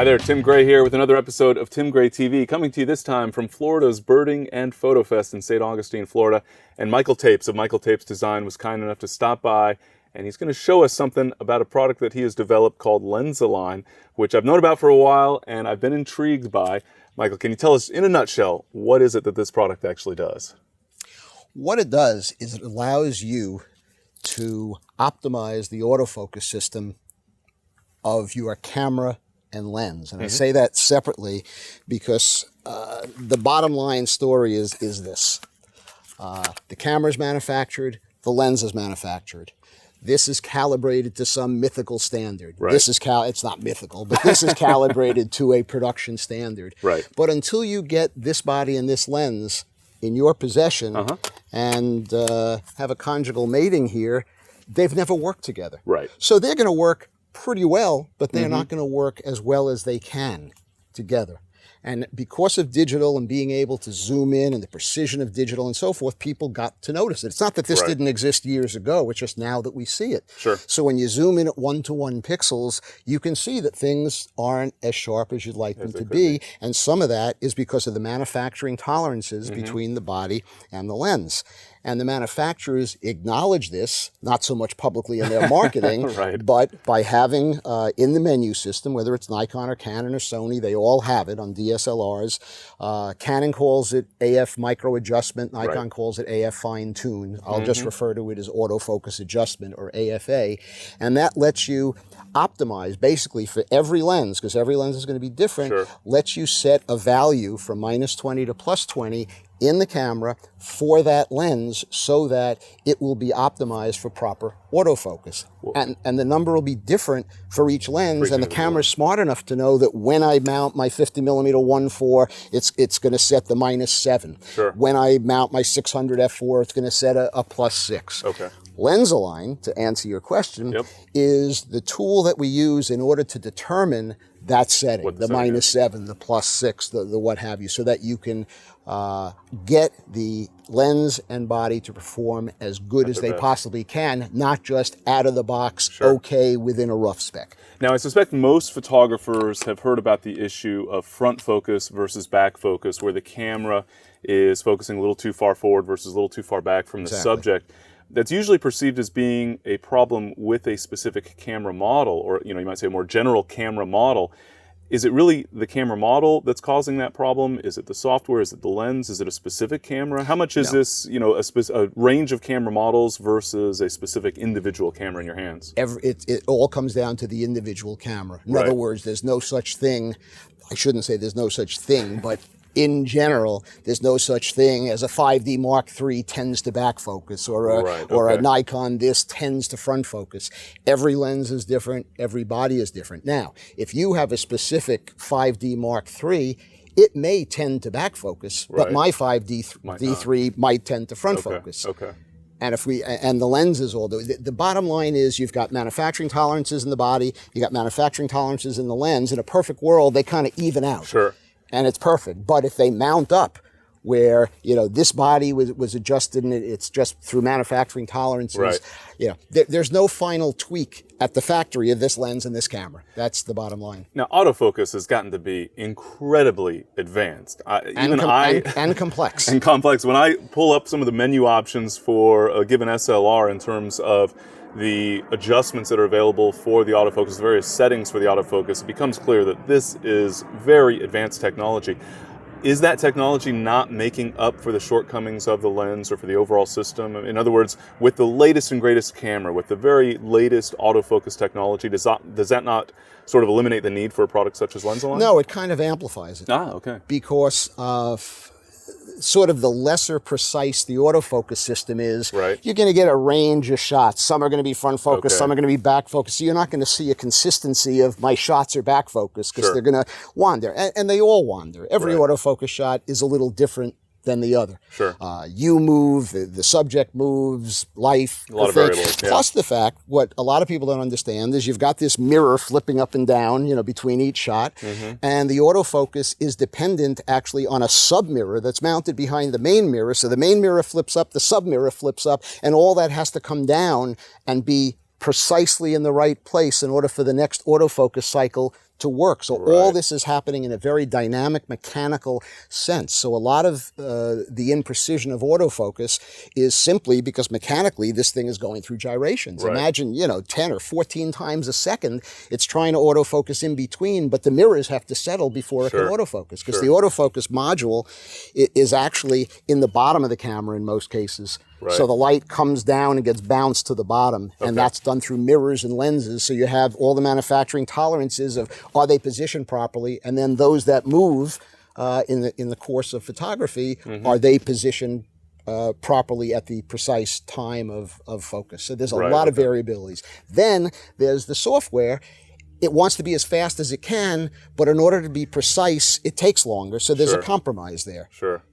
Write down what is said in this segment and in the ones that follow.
Hi there, Tim Gray here with another episode of Tim Gray TV, coming to you this time from Florida's Birding and Photo Fest in St. Augustine, Florida. And Michael Tapes of Michael Tapes Design was kind enough to stop by, and he's going to show us something about a product that he has developed called LensAlign, which I've known about for a while and I've been intrigued by. Michael, can you tell us in a nutshell, what is it that this product actually does? What it does is it allows you to optimize the autofocus system of your camera and lens. And I say that separately because the bottom line story is this. The camera is manufactured, the lens is manufactured. This is calibrated to some mythical standard. Right. This is it's not mythical, but this is calibrated to a production standard. Right. But until you get this body and this lens in your possession and have a conjugal mating here, they've never worked together. Right. So they're going to work pretty well, but they're not going to work as well as they can together. And because of digital and being able to zoom in and the precision of digital and so forth, people got to notice it. It's not that this didn't exist years ago, it's just now that we see it. Sure. So when you zoom in at 1-to-1 pixels, you can see that things aren't as sharp as you'd like them to be. And some of that is because of the manufacturing tolerances between the body and the lens. And the manufacturers acknowledge this, not so much publicly in their marketing, but by having in the menu system, whether it's Nikon or Canon or Sony, they all have it on DSLRs. Canon calls it AF micro adjustment, Nikon calls it AF fine tune. I'll just refer to it as autofocus adjustment or AFA. And that lets you optimize basically for every lens, because every lens is going to be different, lets you set a value from -20 to +20 in the camera for that lens so that it will be optimized for proper autofocus. And the number will be different for each lens, and the camera's smart enough to know that when I mount my 50mm 1.4, it's going to set the -7. When I mount my 600 f4, it's going to set a +6. LensAlign, to answer your question, is the tool that we use in order to determine that setting, the -7, the +6, the what have you, so that you can get the lens and body to perform as good as they possibly can, not just out of the box, okay within a rough spec. Now, I suspect most photographers have heard about the issue of front focus versus back focus, where the camera is focusing a little too far forward versus a little too far back from the subject. That's usually perceived as being a problem with a specific camera model, or you might say a more general camera model. Is it really the camera model that's causing that problem? Is it the software? Is it the lens? Is it a specific camera? How much is this, a range of camera models versus a specific individual camera in your hands? It all comes down to the individual camera. In other words, there's no such thing. I shouldn't say there's no such thing, but in general, there's no such thing as a 5D Mark III tends to back focus, or a Nikon this tends to front focus. Every lens is different, every body is different. Now, if you have a specific 5D Mark III, it may tend to back focus, but my 5D3 might tend to front focus. And the lenses all do. The bottom line is you've got manufacturing tolerances in the body, you got manufacturing tolerances in the lens. In a perfect world, they kind of even out. And it's perfect. But if they mount up where, this body was adjusted and it's just through manufacturing tolerances, there's no final tweak at the factory of this lens and this camera. That's the bottom line. Now, autofocus has gotten to be incredibly advanced. And complex. And complex. When I pull up some of the menu options for a given SLR in terms of the adjustments that are available for the autofocus, the various settings for the autofocus, it becomes clear that this is very advanced technology. Is that technology not making up for the shortcomings of the lens or for the overall system? In other words, with the latest and greatest camera, with the very latest autofocus technology, does that not sort of eliminate the need for a product such as LensAlign? No, it kind of amplifies it. Because of sort of the lesser precise the autofocus system is, you're going to get a range of shots. Some are going to be front focus, some are going to be back focus. So you're not going to see a consistency of my shots are back focus because they're going to wander. And they all wander. Every autofocus shot is a little different than the other. You move, the subject moves, life. A lot of variables. Plus the fact, what a lot of people don't understand is you've got this mirror flipping up and down, between each shot, and the autofocus is dependent actually on a sub-mirror that's mounted behind the main mirror. So the main mirror flips up, the sub-mirror flips up, and all that has to come down and be precisely in the right place in order for the next autofocus cycle to work. So all this is happening in a very dynamic, mechanical sense. So a lot of the imprecision of autofocus is simply because mechanically this thing is going through gyrations. Imagine, 10 or 14 times a second, it's trying to autofocus in between, but the mirrors have to settle before it can autofocus, because the autofocus module is actually in the bottom of the camera in most cases. So the light comes down and gets bounced to the bottom, and that's done through mirrors and lenses. So you have all the manufacturing tolerances of, are they positioned properly, and then those that move in the course of photography, are they positioned properly at the precise time of focus. So there's a lot of variabilities. Then there's the software. It wants to be as fast as it can, but in order to be precise, it takes longer. So there's a compromise there.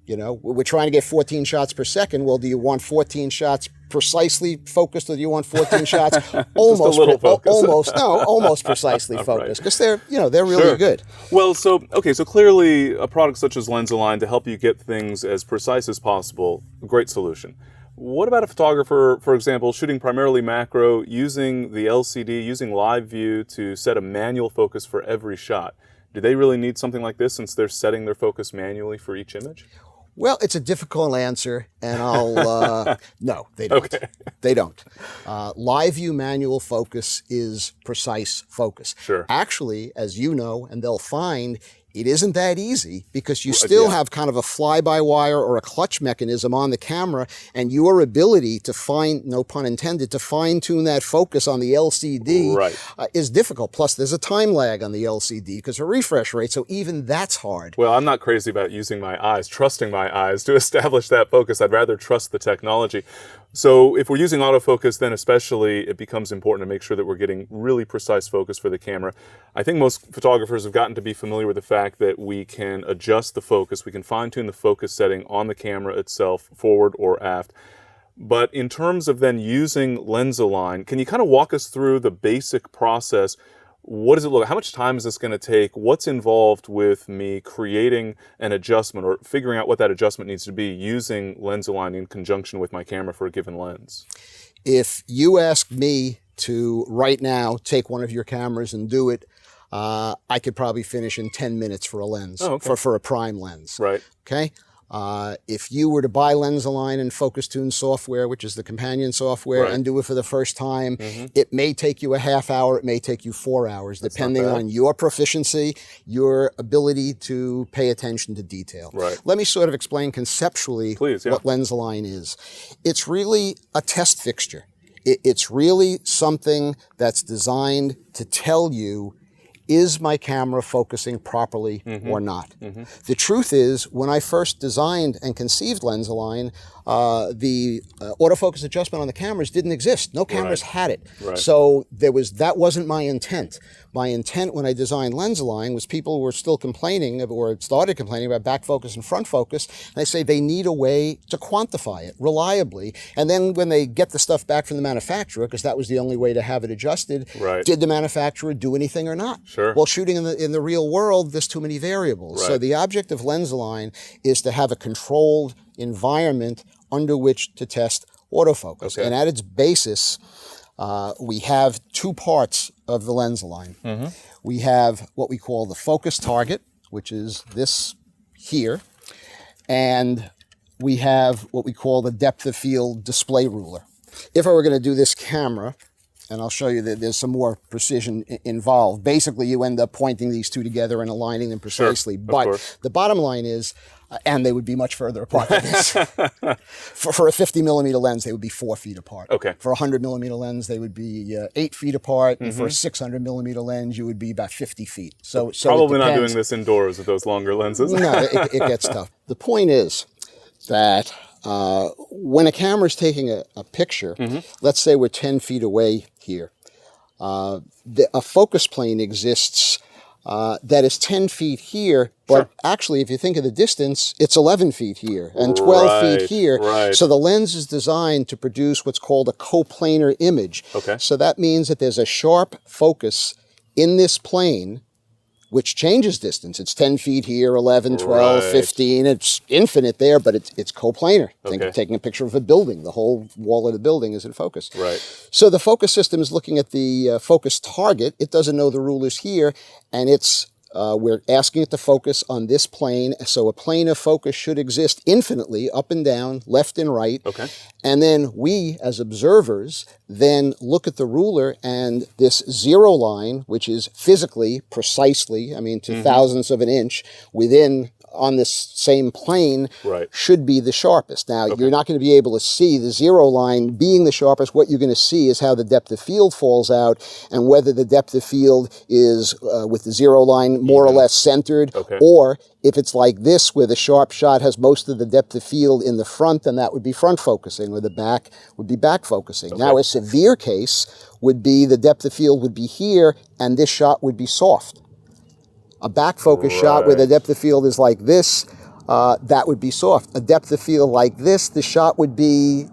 We're trying to get 14 shots per second. Well, do you want 14 shots precisely focused, or do you want 14 shots almost precisely focused? Because they're really good. Well, so clearly a product such as LensAlign, to help you get things as precise as possible, great solution. What about a photographer, for example, shooting primarily macro, using the LCD, using live view to set a manual focus for every shot? Do they really need something like this, since they're setting their focus manually for each image? Well, it's a difficult answer, and I'll no, they don't. They don't. Live view manual focus is precise focus. Actually, as you know, and they'll find, it isn't that easy, because you still have kind of a fly-by-wire or a clutch mechanism on the camera, and your ability to no pun intended, to fine-tune that focus on the LCD is difficult. Plus, there's a time lag on the LCD because of refresh rate, so even that's hard. Well, I'm not crazy about using my eyes, trusting my eyes to establish that focus. I'd rather trust the technology. So if we're using autofocus, then especially it becomes important to make sure that we're getting really precise focus for the camera. I think most photographers have gotten to be familiar with the fact that we can adjust the focus, we can fine-tune the focus setting on the camera itself, forward or aft. But in terms of then using LensAlign, can you kind of walk us through the basic process? What does it look like? How much time is this going to take? What's involved with me creating an adjustment or figuring out what that adjustment needs to be using LensAlign in conjunction with my camera for a given lens? If you ask me to right now take one of your cameras and do it, I could probably finish in 10 minutes for a lens, for a prime lens. Okay? If you were to buy LensAlign and Focus Tune software, which is the companion software, and do it for the first time, it may take you a half hour, it may take you 4 hours, depending on your proficiency, your ability to pay attention to detail. Let me sort of explain conceptually what LensAlign is. It's really a test fixture. It's really something that's designed to tell you, is my camera focusing properly or not? The truth is, when I first designed and conceived LensAlign, the autofocus adjustment on the cameras didn't exist. No cameras had it. So that wasn't my intent. My intent when I designed LensAlign was people were still complaining, or started complaining about back focus and front focus. And I say they need a way to quantify it reliably. And then when they get the stuff back from the manufacturer, because that was the only way to have it adjusted, did the manufacturer do anything or not? Well, shooting in the real world, there's too many variables. So the object of LensAlign is to have a controlled environment under which to test autofocus. And at its basis, we have two parts of the LensAlign. We have what we call the focus target, which is this here, and we have what we call the depth of field display ruler. If I were going to do this camera, and I'll show you that there's some more precision involved. Basically, you end up pointing these two together and aligning them precisely. But the bottom line is, and they would be much further apart than this. For a 50 millimeter lens, they would be 4 feet apart. For a 100 millimeter lens, they would be 8 feet apart. And for a 600 millimeter lens, you would be about 50 feet. So probably not doing this indoors with those longer lenses. No, it gets tough. The point is that when a camera is taking a picture, let's say we're 10 feet away here, a focus plane exists that is 10 feet here, but actually if you think of the distance, it's 11 feet here and 12 feet here. So the lens is designed to produce what's called a coplanar image. So that means that there's a sharp focus in this plane which changes distance. It's 10 feet here, 11, 12, 15. It's infinite there, but it's coplanar. Think of taking a picture of a building. The whole wall of the building is in focus. Right. So the focus system is looking at the focus target. It doesn't know the ruler's here, and we're asking it to focus on this plane. So a plane of focus should exist infinitely, up and down, left and right. Okay. And then we, as observers, then look at the ruler, and this zero line, which is physically, precisely, I mean, to thousandths of an inch within on this same plane, should be the sharpest. Now, you're not going to be able to see the zero line being the sharpest. What you're going to see is how the depth of field falls out, and whether the depth of field is with the zero line more or less centered, or if it's like this, where the sharp shot has most of the depth of field in the front, then that would be front focusing, or the back would be back focusing. Now, a severe case would be the depth of field would be here, and this shot would be soft. A back focus shot where the depth of field is like this, that would be soft. A depth of field like this, the shot would be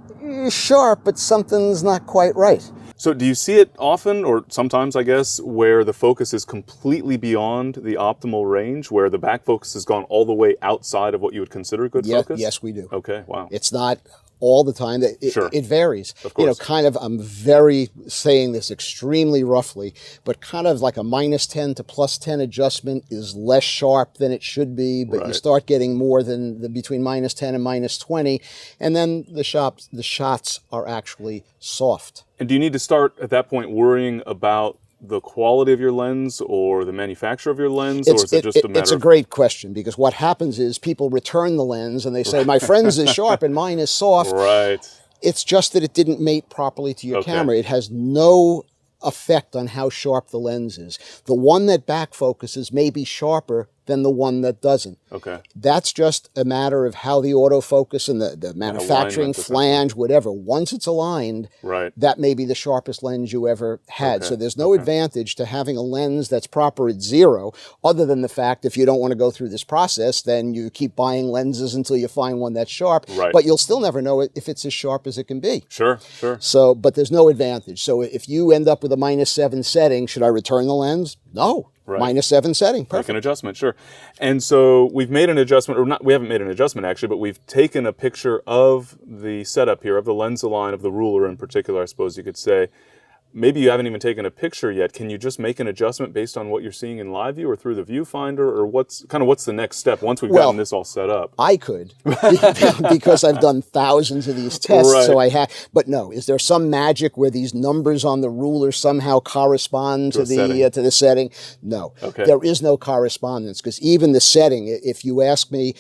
sharp, but something's not quite right. So do you see it often, or sometimes I guess, where the focus is completely beyond the optimal range, where the back focus has gone all the way outside of what you would consider good focus? Yes, we do. Okay, wow. It's not all the time. It varies. Of course. You know, kind of, I'm very saying this extremely roughly, but kind of like a -10 to +10 adjustment is less sharp than it should be, but you start getting more than between -10 and -20, and then the shots are actually soft. And do you need to start at that point worrying about the quality of your lens or the manufacturer of your lens, or is it just a matter It's a great question, because what happens is people return the lens and they say, my friend's is sharp and mine is soft. Right. It's just that it didn't mate properly to your camera. It has no effect on how sharp the lens is. The one that back focuses may be sharper than the one that doesn't. Okay. That's just a matter of how the autofocus and the manufacturing flange, whatever, once it's aligned, that may be the sharpest lens you ever had. So there's no advantage to having a lens that's proper at zero, other than the fact if you don't want to go through this process, then you keep buying lenses until you find one that's sharp, but you'll still never know if it's as sharp as it can be. Sure, sure. So, but there's no advantage. So if you end up with a -7 setting, should I return the lens? No. -7 setting, perfect. Make an adjustment, sure. And so we've made an adjustment, or not, we haven't made an adjustment actually, but we've taken a picture of the setup here, of the LensAlign, of the ruler in particular, I suppose you could say. Maybe you haven't even taken a picture yet. Can you just make an adjustment based on what you're seeing in live view or through the viewfinder, or what's the next step once we've gotten this all set up? I could, because I've done thousands of these tests, so I have. But no, is there some magic where these numbers on the ruler somehow correspond to the setting? No, there is no correspondence, because even the setting, if you ask me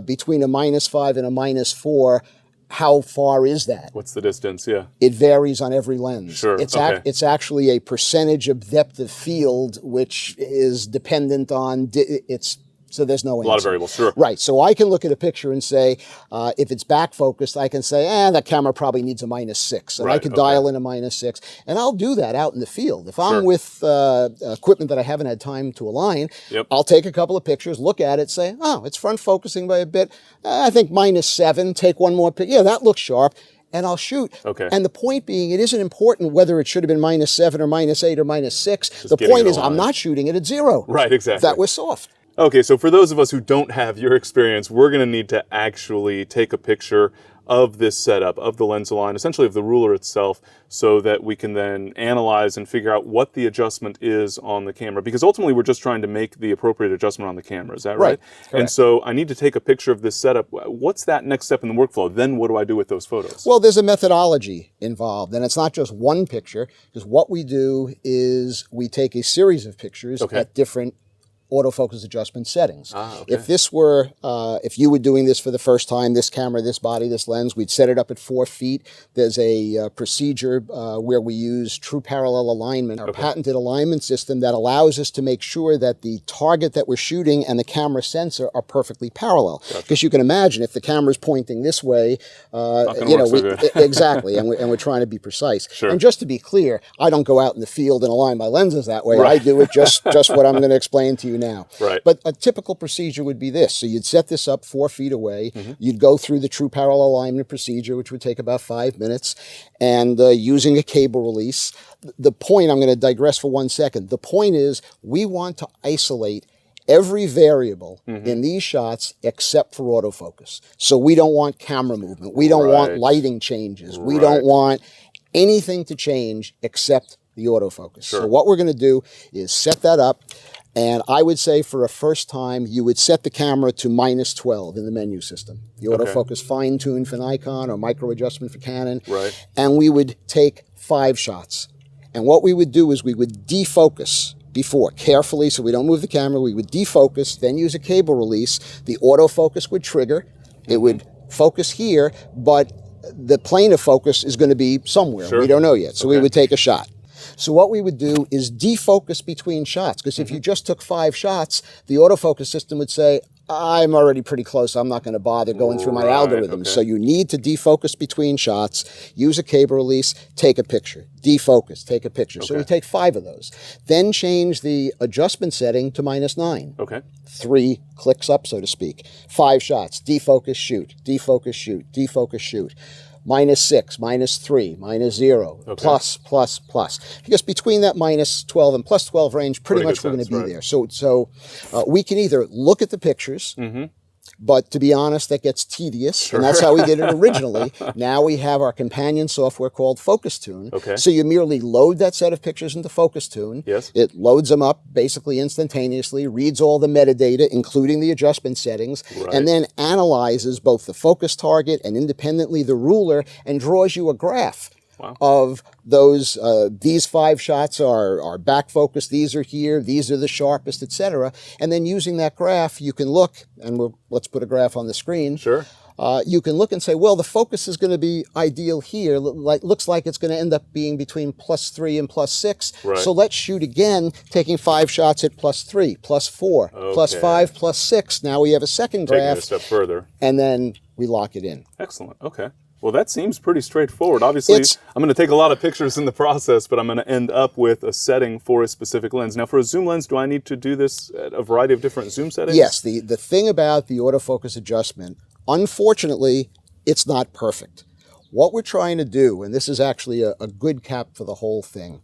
between a -5 and a -4, how far is that? What's the distance? Yeah. It varies on every lens. Sure. It's actually a percentage of depth of field, which is dependent on so there's no answer. A lot of variables, sure. Right. So I can look at a picture and say, if it's back focused, I can say, that camera probably needs a -6. And I could dial in a -6. And I'll do that out in the field. If I'm with equipment that I haven't had time to align, I'll take a couple of pictures, look at it, say, it's front focusing by a bit. I think -7, take one more picture. Yeah, that looks sharp. And I'll shoot. And the point being, it isn't important whether it should have been -7 or -8 or -6. The point is, I'm not shooting it at 0. Right, exactly. That was soft. Okay, so for those of us who don't have your experience, we're going to need to actually take a picture of this setup, of the LensAlign, essentially of the ruler itself, so that we can then analyze and figure out what the adjustment is on the camera. Because ultimately, we're just trying to make the appropriate adjustment on the camera. Is that right? And so I need to take a picture of this setup. What's that next step in the workflow? Then what do I do with those photos? Well, there's a methodology involved, and it's not just one picture, because what we do is we take a series of pictures at different autofocus adjustment settings. If this were, if you were doing this for the first time, this camera, this body, this lens, we'd set it up at 4 feet. There's a procedure where we use true parallel alignment, our patented alignment system that allows us to make sure that the target that we're shooting and the camera sensor are perfectly parallel. Because you can imagine if the camera's pointing this way, exactly, and we're trying to be precise. And just to be clear, I don't go out in the field and align my lenses that way. I do it just what I'm going to explain to you do now. Right. But a typical procedure would be this. So you'd set this up 4 feet away. Mm-hmm. You'd go through the true parallel alignment procedure, which would take about 5 minutes, and using a cable release. The point, I'm going to digress for 1 second. The point is we want to isolate every variable in these shots except for autofocus. So we don't want camera movement. We don't want lighting changes. We don't want anything to change except the autofocus. Sure. So what we're going to do is set that up. And I would say for a first time, you would set the camera to -12 in the menu system. The autofocus fine-tune for Nikon or micro adjustment for Canon. Right. And we would take 5 shots. And what we would do is we would defocus before, carefully, so we don't move the camera. We would defocus, then use a cable release. The autofocus would trigger. It would focus here, but the plane of focus is going to be somewhere. Sure. We don't know yet. So we would take a shot. So what we would do is defocus between shots, because if you just took 5 shots, the autofocus system would say, I'm already pretty close. I'm not going to bother going through my algorithm. So you need to defocus between shots, use a cable release, take a picture, defocus, take a picture. So we take 5 of those. Then change the adjustment setting to -9. Okay. 3 clicks up, so to speak. 5 shots, defocus, shoot, defocus, shoot, defocus, shoot. -6, -3, -0, plus, plus, plus. Because between that -12 and +12 range, pretty much we're going to be there. So we can either look at the pictures, but to be honest, that gets tedious, and that's how we did it originally. Now we have our companion software called FocusTune. Okay. So you merely load that set of pictures into FocusTune. Yes. It loads them up basically instantaneously, reads all the metadata, including the adjustment settings, and then analyzes both the focus target and independently the ruler and draws you a graph. Of those, these 5 shots are back focused, these are here, these are the sharpest, etc. And then using that graph, you can look, and let's put a graph on the screen. Sure. You can look and say, well, the focus is going to be ideal here. Looks like it's going to end up being between +3 and +6. Right. So let's shoot again, taking 5 shots at +3, +4, +5, +6. Now we have a second graph. Taking it a step further. And then we lock it in. Excellent. Okay. Well, that seems pretty straightforward. Obviously, I'm going to take a lot of pictures in the process, but I'm going to end up with a setting for a specific lens. Now, for a zoom lens, do I need to do this at a variety of different zoom settings? Yes. The thing about the autofocus adjustment, unfortunately, it's not perfect. What we're trying to do, and this is actually a good cap for the whole thing,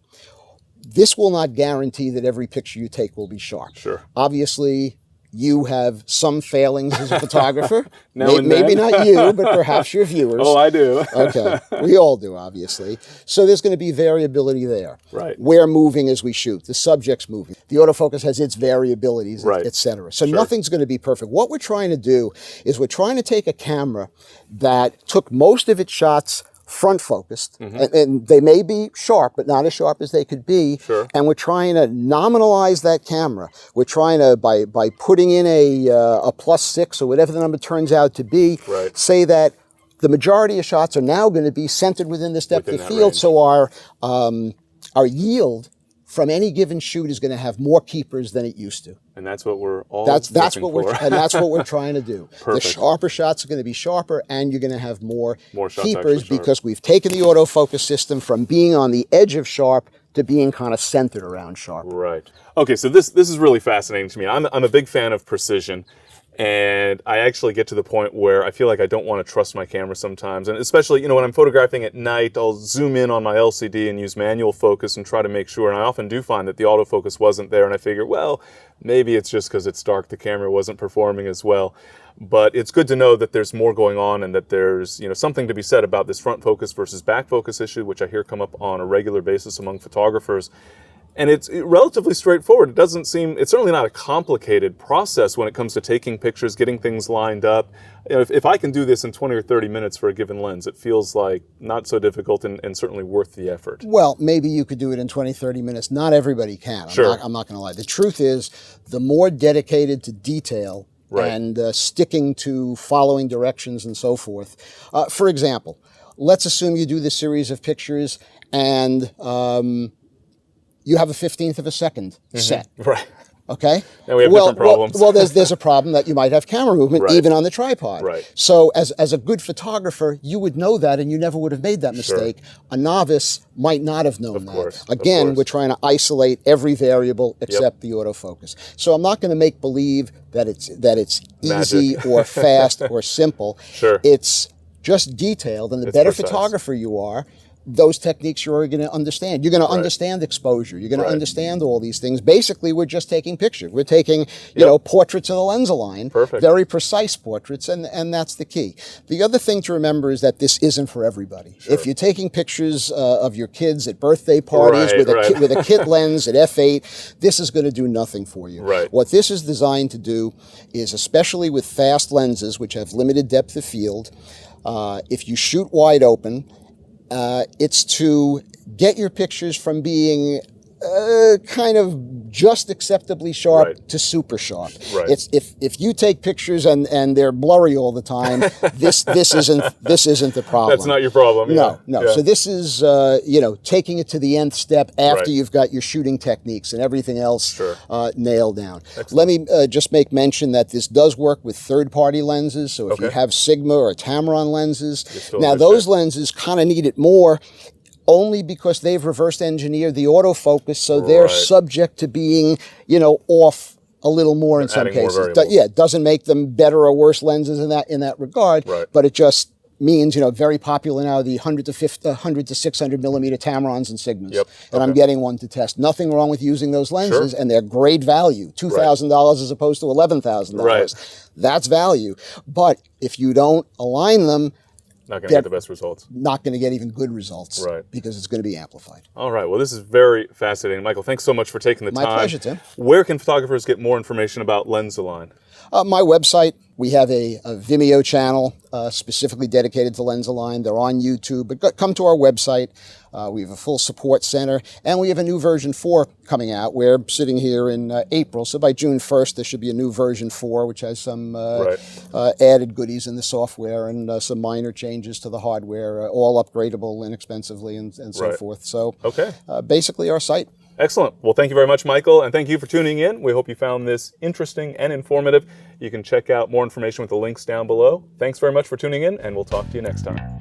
this will not guarantee that every picture you take will be sharp. Sure. Obviously, you have some failings as a photographer. Maybe not you, but perhaps your viewers. Oh, I do. Okay. We all do, obviously. So there's going to be variability there. Right. We're moving as we shoot. The subject's moving. The autofocus has its variabilities, et cetera. So nothing's going to be perfect. What we're trying to do is we're trying to take a camera that took most of its shots front focused, and they may be sharp, but not as sharp as they could be. Sure. And we're trying to nominalize that camera. We're trying to, by putting in a +6 or whatever the number turns out to be, say that the majority of shots are now going to be centered within this depth of field. Range. So our yield from any given shoot is going to have more keepers than it used to. And that's what we're all that's what we're trying to do. Perfect. The sharper shots are going to be sharper, and you're going to have more keepers sharp. Because we've taken the autofocus system from being on the edge of sharp to being kind of centered around sharp. Right. Okay, so this is really fascinating to me. I'm a big fan of precision. And I actually get to the point where I feel like I don't want to trust my camera sometimes. And especially, when I'm photographing at night, I'll zoom in on my LCD and use manual focus and try to make sure. And I often do find that the autofocus wasn't there. And I figure, well, maybe it's just because it's dark, the camera wasn't performing as well. But it's good to know that there's more going on and that there's, something to be said about this front focus versus back focus issue, which I hear come up on a regular basis among photographers. And it's relatively straightforward. It's certainly not a complicated process when it comes to taking pictures, getting things lined up. If I can do this in 20 or 30 minutes for a given lens, it feels like not so difficult and certainly worth the effort. Well, maybe you could do it in 20, 30 minutes. Not everybody can. I'm not going to lie. The truth is, the more dedicated to detail and sticking to following directions and so forth. For example, let's assume you do this series of pictures and you have a 15th of a second set. Right. Okay. Now we have different problems. Well, there's a problem that you might have camera movement Right. even on the tripod. Right. So as a good photographer, you would know that and you never would have made that mistake. A novice might not have known that. Again, we're trying to isolate every variable except the autofocus. So I'm not going to make believe that it's easy or fast or simple. Sure. It's just detailed, and the better photographer you are, those techniques you're going to understand. You're going to understand exposure. You're going to understand all these things. Basically, we're just taking pictures. We're taking, you know, portraits of the LensAlign. Perfect. Very precise portraits, and that's the key. The other thing to remember is that this isn't for everybody. Sure. If you're taking pictures of your kids at birthday parties with a kit lens at f8, this is going to do nothing for you. Right. What this is designed to do is, especially with fast lenses, which have limited depth of field, if you shoot wide open, it's to get your pictures from being kind of just acceptably sharp to super sharp. Right. It's if you take pictures and they're blurry all the time, this isn't the problem. That's not your problem. No. So this is you know, taking it to the nth step after you've got your shooting techniques and everything else nailed down. Excellent. Let me just make mention that this does work with third-party lenses. So if you have Sigma or Tamron lenses, now those lenses kind of need it more, only because they've reverse engineered the autofocus, so they're subject to being, you know, off a little more in some cases. It doesn't make them better or worse lenses in that regard, but it just means, you know, very popular now, the 100 to 600 millimeter Tamrons and Sigmas. And I'm getting one to test. Nothing wrong with using those lenses, and they're great value. $2,000 as opposed to $11,000. That's value. But if you don't align them, not going to get the best results. Not going to get even good results. Because it's going to be amplified. All right. Well, this is very fascinating. Michael, thanks so much for taking the time. My pleasure, Tim. Where can photographers get more information about LensAlign? My website. We have a Vimeo channel specifically dedicated to LensAlign. They're on YouTube, but come to our website. We have a full support center, and we have a new version 4 coming out. We're sitting here in April, so by June 1st, there should be a new version 4, which has some added goodies in the software and some minor changes to the hardware, all upgradable inexpensively and so forth. So basically our site. Excellent. Well, thank you very much, Michael, and thank you for tuning in. We hope you found this interesting and informative. You can check out more information with the links down below. Thanks very much for tuning in, and we'll talk to you next time.